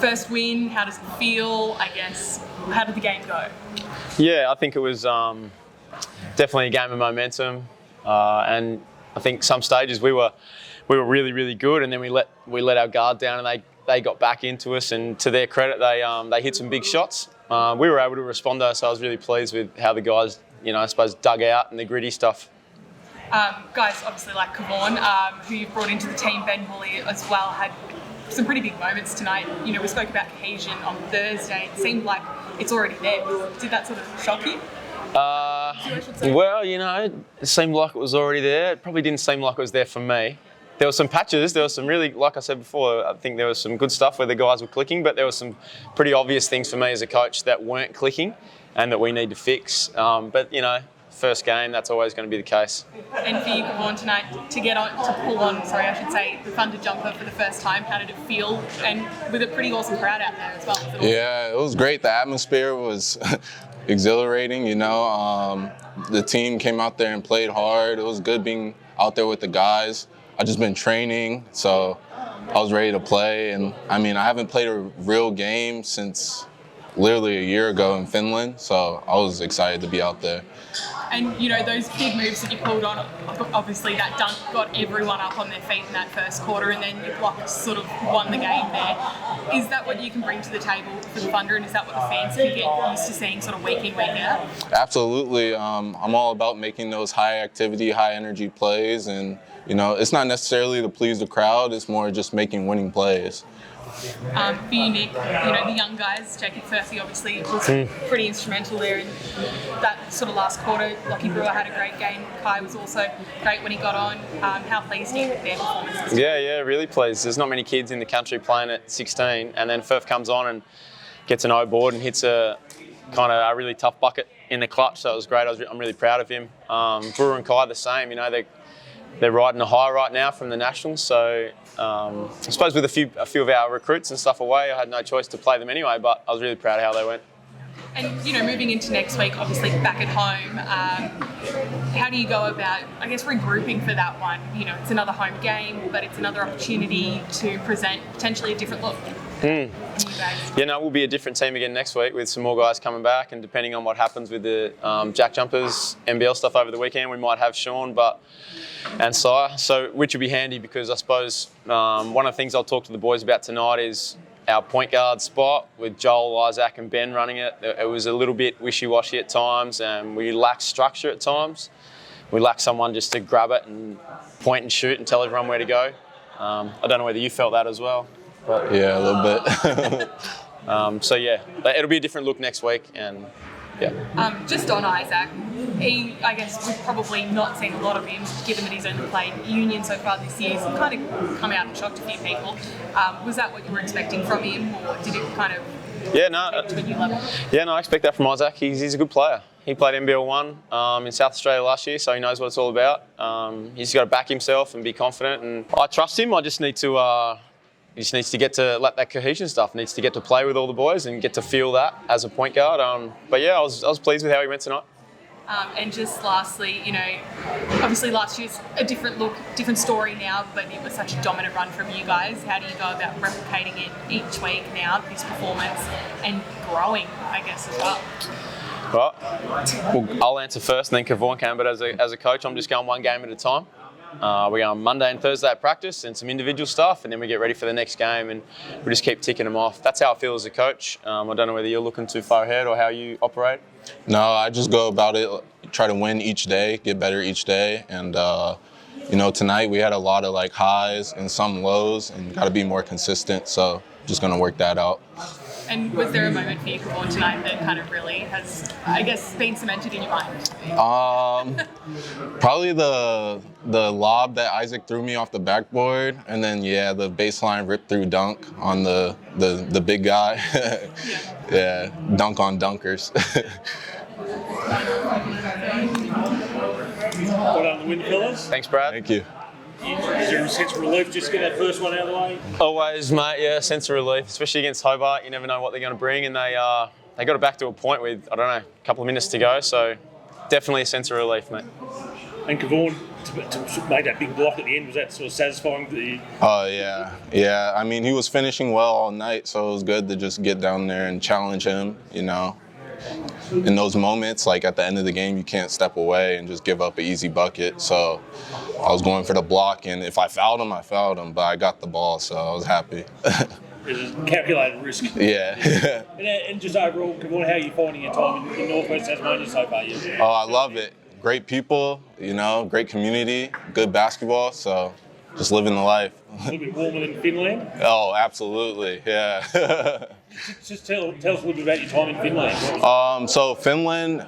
First win, how does it feel? I guess, how did the game go? Yeah, I think it was definitely a game of momentum, and I think some stages we were really, really good, and then we let our guard down, and they got back into us. And to their credit, they hit some big shots. We were able to respond though, so I was really pleased with how the guys, I suppose, dug out and the gritty stuff. Guys, obviously like Kavon, who you've brought into the team, Ben Woolley as well, had some pretty big moments tonight. We spoke about cohesion on Thursday. It seemed like it's already there. Did that sort of shock you? Well, it seemed like it was already there. It probably didn't seem like it was there for me. There were some patches, there was some really, like I said before, I think there was some good stuff where the guys were clicking, but there were some pretty obvious things for me as a coach that weren't clicking and that we need to fix. But, first game, that's always going to be the case. And for you, Kavon, tonight, to pull on, the Thunder jumper for the first time, how did it feel? And with a pretty awesome crowd out there as well. Yeah, it was great. The atmosphere was exhilarating, The team came out there and played hard. It was good being out there with the guys. I've just been training, so I was ready to play. And I haven't played a real game since literally a year ago in Finland, so I was excited to be out there. And, those big moves that you pulled on, obviously that dunk got everyone up on their feet in that first quarter, and then your block sort of won the game there. Is that what you can bring to the table for the Thunder, and is that what the fans can get used to seeing sort of week in, week out? Absolutely. I'm all about making those high activity, high energy plays, and, it's not necessarily to please the crowd, it's more just making winning plays. For you, Nick, the young guys, Jacob Furphy obviously was pretty instrumental there in that sort of last quarter. Lockie Brewer had a great game. Kai was also great when he got on. How pleased are you with their performances? Yeah, really pleased. There's not many kids in the country playing at 16, and then Furf comes on and gets an O board and hits a kind of a really tough bucket in the clutch, so it was great. I'm really proud of him. Brewer and Kai the same, they're riding a high right now from the Nationals, so I suppose with a few of our recruits and stuff away, I had no choice to play them anyway, but I was really proud of how they went. And, moving into next week, obviously back at home, how do you go about, regrouping for that one? It's another home game, but it's another opportunity to present potentially a different look. We'll be a different team again next week with some more guys coming back, and depending on what happens with the Jack Jumpers, NBL stuff over the weekend, we might have Sean and Sire, so which will be handy because I suppose one of the things I'll talk to the boys about tonight is our point guard spot with Joel, Isaac and Ben running it. It was a little bit wishy-washy at times, and we lacked structure at times. We lacked someone just to grab it and point and shoot and tell everyone where to go. I don't know whether you felt that as well. But, yeah, a little bit. It'll be a different look next week, and yeah. Just on Isaac, we've probably not seen a lot of him, given that he's only played union so far this year. So kind of come out and shocked a few people. Was that what you were expecting from him, or did it kind of take it to a new level? Yeah, no, I expect that from Isaac. He's a good player. He played NBL 1 in South Australia last year, so he knows what it's all about. He's got to back himself and be confident, and I trust him. I just need to... He just needs to get to let that cohesion stuff, needs to get to play with all the boys and get to feel that as a point guard. I was pleased with how he went tonight. And just lastly, obviously last year's a different look, different story now, but it was such a dominant run from you guys. How do you go about replicating it each week now, this performance, and growing, as well? Well, I'll answer first and then Kavon can, but as a coach, I'm just going one game at a time. We go on Monday and Thursday at practice and some individual stuff, and then we get ready for the next game, and we just keep ticking them off. That's how I feel as a coach. I don't know whether you're looking too far ahead or how you operate. No, I just go about it, try to win each day, get better each day, and tonight we had a lot of highs and some lows, and got to be more consistent. So just going to work that out. And was there a moment for you, Kavon, tonight that kind of really has, been cemented in your mind? Probably the lob that Isaac threw me off the backboard, and then the baseline rip through dunk on the big guy. Yeah, dunk on dunkers. Well done, the win, fellas. Thanks, Brad. Thank you. Is there a sense of relief just to get that first one out of the way? Always, mate. Yeah, sense of relief, especially against Hobart. You never know what they're going to bring, and they got it back to a point with a couple of minutes to go. So definitely a sense of relief, mate. And Kavon, to make that big block at the end, was that sort of satisfying? Oh, yeah. I mean, he was finishing well all night, so it was good to just get down there and challenge him, you know. In those moments, like at the end of the game, you can't step away and just give up an easy bucket. So I was going for the block, and if I fouled him, I fouled him, but I got the ball, so I was happy. It's a calculated risk. Yeah. And just overall, Kevon, how are you finding your time in Northwest Tasmania so far? Oh, I love it. Great people, you know, great community, good basketball, so just living the life. A little bit warmer than Finland? Oh, absolutely, yeah. Just tell us a little bit about your time in Finland. So Finland,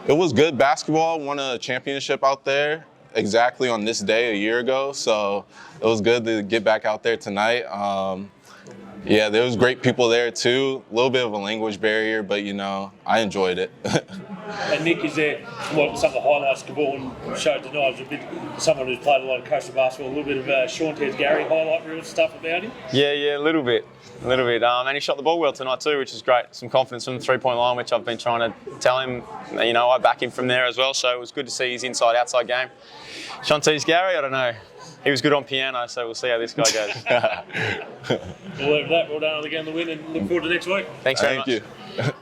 it was good basketball. Won a championship out there exactly on this day a year ago. So it was good to get back out there tonight. Yeah, there was great people there too. A little bit of a language barrier, but you know, I enjoyed it. And Nick, is there some of the highlights Kevon showed tonight? Was a bit someone who's played a lot of coastal basketball, a little bit of Sean Tez Gary highlight reel stuff about him? Yeah, a little bit. And he shot the ball well tonight too, which is great. Some confidence from the three-point line, which I've been trying to tell him. You know, I back him from there as well, so it was good to see his inside-outside game. Sean Tez Gary, I don't know. He was good on piano, so we'll see how this guy goes. Well done again, the win, and look forward to next week. Thanks very much. Thank you.